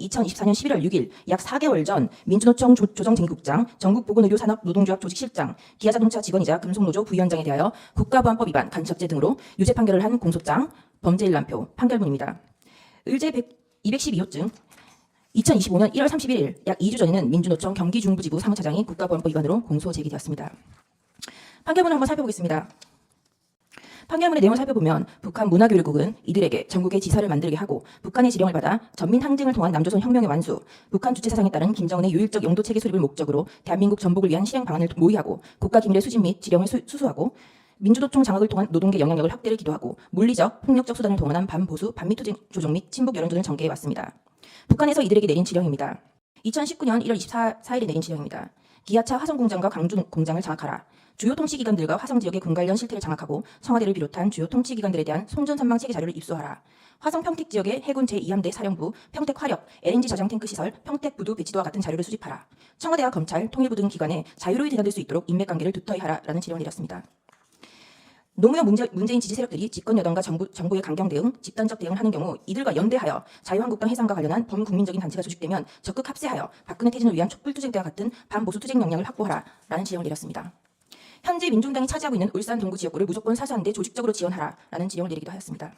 2024년 11월 6일 약 4개월 전 민주노총 조정진국장, 전국보건의료산업노동조합 조직실장, 기아자동차 직원이자 금속노조 부위원장에 대하여 국가보안법 위반, 간첩죄 등으로 유죄 판결을 한 공소장, 범죄일람표, 판결문입니다. 의제 212호증 2025년 1월 31일 약 2주 전에는 민주노총 경기중부지부 사무차장이 국가보안법 위반으로 공소 제기되었습니다. 판결문을 한번 살펴보겠습니다. 판결문의 내용을 살펴보면 북한 문화교육국은 이들에게 전국의 지사를 만들게 하고 북한의 지령을 받아 전민 항쟁을 통한 남조선 혁명의 완수, 북한 주체 사상에 따른 김정은의 유일적 영도체계 수립을 목적으로 대한민국 전복을 위한 실행 방안을 모의하고 국가 기밀의 수집 및 지령을 수수하고 민주노총 장악을 통한 노동계 영향력을 확대를 기도하고 물리적, 폭력적 수단을 동원한 반보수, 반미투쟁 조정 및 친북 여론전을 전개해 왔습니다. 북한에서 이들에게 내린 지령입니다. 2019년 1월 24일에 내린 지령입니다. 기아차 화성공장과 강주공장을 장악하라. 주요 통치기관들과 화성지역의 군관련 실태를 장악하고 청와대를 비롯한 주요 통치기관들에 대한 송전선망 체계 자료를 입수하라. 화성 평택 지역의 해군 제2함대 사령부, 평택 화력, LNG 저장 탱크 시설, 평택 부두 배치도와 같은 자료를 수집하라. 청와대와 검찰, 통일부 등 기관에 자유로이 대답될 수 있도록 인맥관계를 두터이 하라라는 지령을 내렸습니다. 노무현 문재인 지지 세력들이 집권 여당과 정부의 강경 대응, 집단적 대응을 하는 경우 이들과 연대하여 자유한국당 해산과 관련한 범국민적인 단체가 조직되면 적극 합세하여 박근혜 퇴진을 위한 촛불투쟁 때와 같은 반보수 투쟁 역량을 확보하라라는 지령을 내렸습니다. 현재 민중당이 차지하고 있는 울산 동구 지역구를 무조건 사수하는 데 조직적으로 지원하라라는 지령을 내리기도 하였습니다.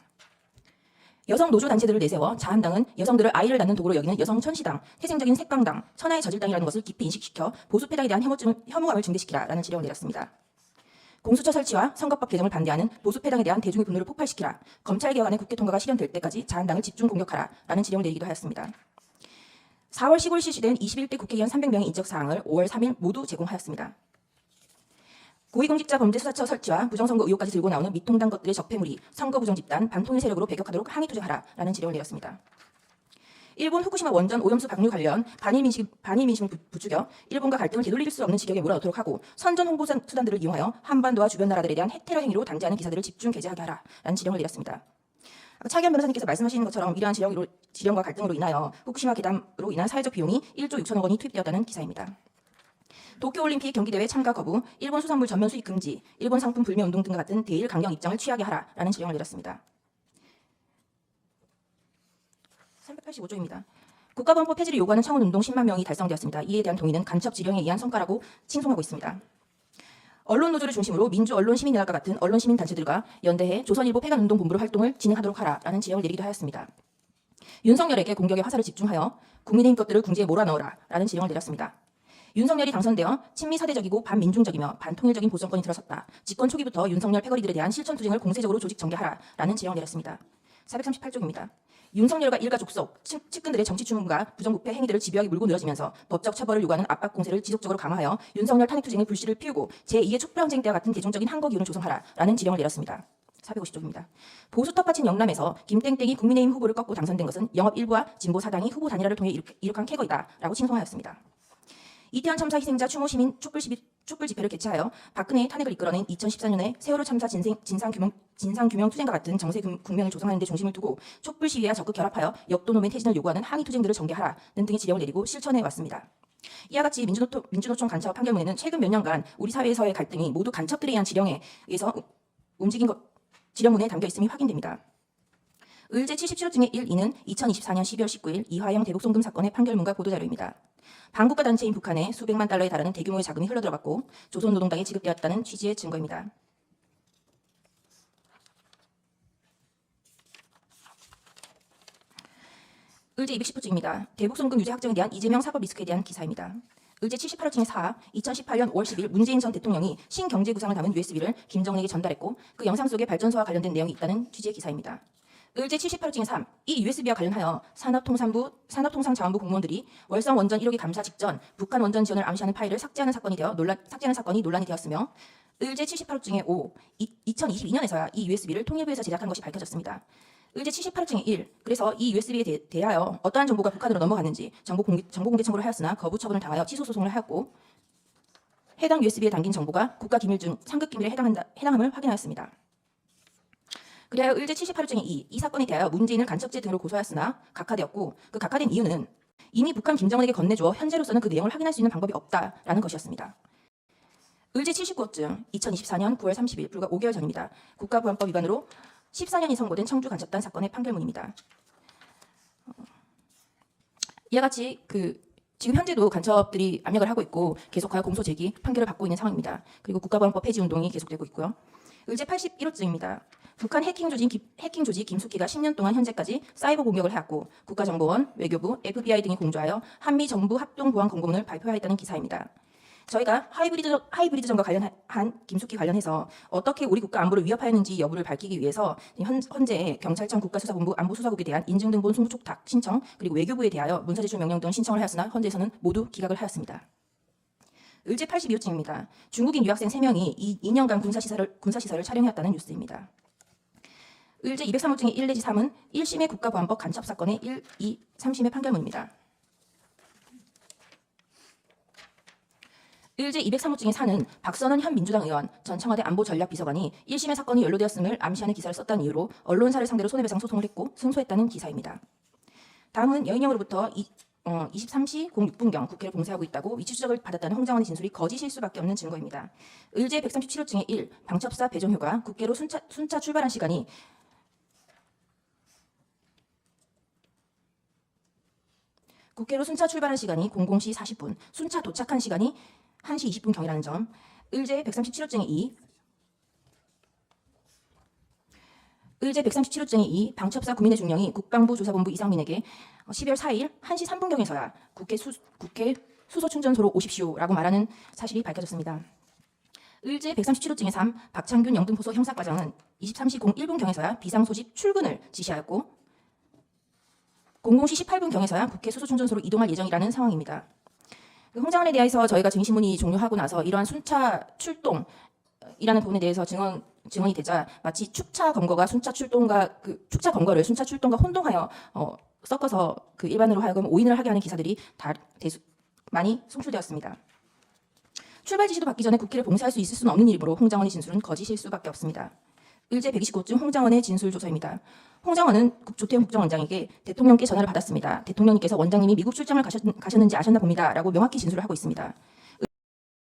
여성 노조 단체들을 내세워 자한당은 여성들을 아이를 낳는 도구로 여기는 여성 천시당, 태생적인 색강당, 천하의 저질당이라는 것을 깊이 인식시켜 보수패당에 대한 혐오감을 증대시키라라는 지령을 내렸습니다. 공수처 설치와 선거법 개정을 반대하는 보수패당에 대한 대중의 분노를 폭발시키라. 검찰 개혁안의 국회 통과가 실현될 때까지 자한당을 집중 공격하라라는 지령을 내리기도 하였습니다. 4월 15일 실시된 21대 국회의원 300명의 인적사항을 5월 3일 모두 제공하였습니다. 고위공직자범죄수사처 설치와 부정선거 의혹까지 들고 나오는 미통당 것들의 적폐물이 선거부정집단, 반통일 세력으로 배격하도록 항의투쟁하라라는 지령을 내렸습니다. 일본 후쿠시마 원전 오염수 방류 관련 반일 민심을 부추겨 일본과 갈등을 되돌릴 수 없는 지경에 몰아넣도록 하고 선전 홍보 수단들을 이용하여 한반도와 주변 나라들에 대한 핵테러 행위로 단죄하는 기사들을 집중 게재하게 하라라는 지령을 내렸습니다. 차기현 변호사님께서 말씀하시는 것처럼 이러한 지령과 갈등으로 인하여 후쿠시마 괴담으로 인한 사회적 비용이 1조 6천억 원이 투입되었다는 기사입니다. 도쿄올림픽 경기대회 참가 거부, 일본 수산물 전면 수입 금지, 일본 상품 불매 운동 등과 같은 대일 강경 입장을 취하게 하라라는 지령을 내렸습니다. 385조입니다. 국가보안법 폐지를 요구하는 청원운동 10만 명이 달성되었습니다. 이에 대한 동의는 간첩 지령에 의한 성과라고 칭송하고 있습니다. 언론노조를 중심으로 민주언론시민연합과 같은 언론시민단체들과 연대해 조선일보 폐간운동본부로 활동을 진행하도록 하라라는 지령을 내리기도 하였습니다. 윤석열에게 공격의 화살을 집중하여 국민의힘 것들을 궁지에 몰아넣으라라는 지령을 내렸습니다. 윤석열이 당선되어 친미 사대적이고 반민중적이며 반통일적인 보수정권이 들어섰다. 집권 초기부터 윤석열 패거리들에 대한 실천투쟁을 공세적으로 조직 전개하라라는 지령을 내렸습니다. 438조입니다. 윤석열과 일가 족속, 측근들의 정치추문과 부정부패 행위들을 집요하게 물고 늘어지면서 법적 처벌을 요구하는 압박 공세를 지속적으로 강화하여 윤석열 탄핵투쟁의 불씨를 피우고 제2의 촛불항쟁 때와 같은 대중적인 항거 기운을 조성하라라는 지령을 내렸습니다. 450조입니다. 보수 텃밭인 영남에서 김땡땡이 국민의힘 후보를 꺾고 당선된 것은 영업 일부와 진보 사당이 후보 단일화를 통해 이룩한 캐거이다라고 칭송하였습니다. 이태원 참사 희생자 추모 시민 촛불 집회를 개최하여 박근혜의 탄핵을 이끌어낸 2014년에 세월호 참사 진상규명 투쟁과 같은 정세 국면을 조성하는 데 중심을 두고 촛불 시위와 적극 결합하여 역도놈의 퇴진을 요구하는 항의 투쟁들을 전개하라는 등의 지령을 내리고 실천해 왔습니다. 이와 같이 민주노총 간첩 판결문에는 최근 몇 년간 우리 사회에서의 갈등이 모두 간첩들에 의한 지령에 의해서 움직인 지령문에 담겨 있음이 확인됩니다. 의제 77호증의 1, 2는 2024년 12월 19일 이화영 대북송금 사건의 판결문과 보도자료입니다. 반국가 단체인 북한에 수백만 달러에 달하는 대규모의 자금이 흘러들어갔고 조선노동당에 지급되었다는 취지의 증거입니다. 의제 210호증입니다. 대북송금 유죄 확정에 대한 이재명 사법 리스크에 대한 기사입니다. 의제 78호증의 4, 2018년 5월 10일 문재인 전 대통령이 신경제구상을 담은 USB를 김정은에게 전달했고 그 영상 속에 발전소와 관련된 내용이 있다는 취지의 기사입니다. 의제 78호증의 3, 이 USB와 관련하여 산업통상자원부 공무원들이 월성 원전 1호기 감사 직전 북한 원전 지원을 암시하는 파일을 삭제하는 사건이 논란이 되었으며 의제 78호증의 5, 2022년에서야 이 USB를 통일부에서 제작한 것이 밝혀졌습니다. 의제 78호증의 1, 그래서 이 USB에 대하여 어떠한 정보가 북한으로 넘어갔는지 정보공개 청구를 하였으나 거부 처분을 당하여 취소 소송을 하였고 해당 USB에 담긴 정보가 국가기밀 중 상급기밀에 해당함을 확인하였습니다. 그리하여 의제 78호증의 2, 이 사건에 대하여 문재인을 간첩죄 등으로 고소하였으나 각하되었고 그 각하된 이유는 이미 북한 김정은에게 건네주어 현재로서는 그 내용을 확인할 수 있는 방법이 없다라는 것이었습니다. 의제 79호증 2024년 9월 30일 불과 5개월 전입니다. 국가보안법 위반으로 14년이 선고된 청주 간첩단 사건의 판결문입니다. 이와 같이 지금 현재도 간첩들이 압력을 하고 있고 계속하여 공소 제기 판결을 받고 있는 상황입니다. 그리고 국가보안법 폐지 운동이 계속되고 있고요. 의제 81호증입니다. 북한 해킹 조직 김숙희가 10년 동안 현재까지 사이버 공격을 해왔고 국가정보원, 외교부, FBI 등이 공조하여 한미 정부 합동 보안 공고문을 발표하였다는 기사입니다. 저희가 하이브리드전과 관련한 김숙희 관련해서 어떻게 우리 국가 안보를 위협하였는지 여부를 밝히기 위해서 현재 경찰청 국가수사본부 안보수사국에 대한 인증등본 송부 촉탁 신청, 그리고 외교부에 대하여 문서제출 명령 등 신청을 하였으나 현재에서는 모두 기각을 하였습니다. 의제 82호증입니다. 중국인 유학생 3명이 2년간 군사시설을 촬영해왔다는 뉴스입니다. 의제 203호증의 1 내지 3은 1심의 국가보안법 간첩사건의 1, 2, 3심의 판결문입니다. 의제 203호증의 4는 박선원 현 민주당 의원, 전 청와대 안보전략비서관이 1심의 사건이 연루되었음을 암시하는 기사를 썼다는 이유로 언론사를 상대로 손해배상 소송을 했고 승소했다는 기사입니다. 다음은 여인영으로부터 23시 06분경 국회를 봉쇄하고 있다고 위치 추적을 받았다는 홍장원의 진술이 거짓일 수밖에 없는 증거입니다. 의제 137호증의 1, 방첩사 배종효가 국회로 순차 출발한 시간이 국회로 순차 출발한 시간이 00시 40분, 순차 도착한 시간이 1시 20분경이라는 점. 의제 137호증의 2, 의제 137호증의 2, 방첩사 구민의 중령이 국방부 조사본부 이상민에게 12월 4일 1시 3분경에서야 국회 수소 충전소로 오십시오라고 말하는 사실이 밝혀졌습니다. 의제 137호증의 3, 박창균 영등포소 형사과장은 23시 01분경에서야 비상소집 출근을 지시하였고 00시 18분경에서야 국회 수소충전소로 이동할 예정이라는 상황입니다. 홍장원에 대해서 저희가 증인신문이 종료하고 나서 이러한 순차 출동이라는 부분에 대해서 증언이 되자 마치 축차 검거가 순차 출동과 축차 검거를 순차 출동과 혼동하여 섞어서 일반으로 하여금 오인을 하게 하는 기사들이 많이 송출되었습니다. 출발 지시도 받기 전에 국회를 봉쇄할 수 있을 수는 없는 일이므로 홍장원의 진술은 거짓일 수밖에 없습니다. 의제 129호증 홍장원의 진술 조서입니다. 홍장원은 조태용 국정원장에게 대통령께 전화를 받았습니다. 대통령님께서 원장님이 미국 출장을 가셨는지 아셨나 봅니다. 라고 명확히 진술을 하고 있습니다.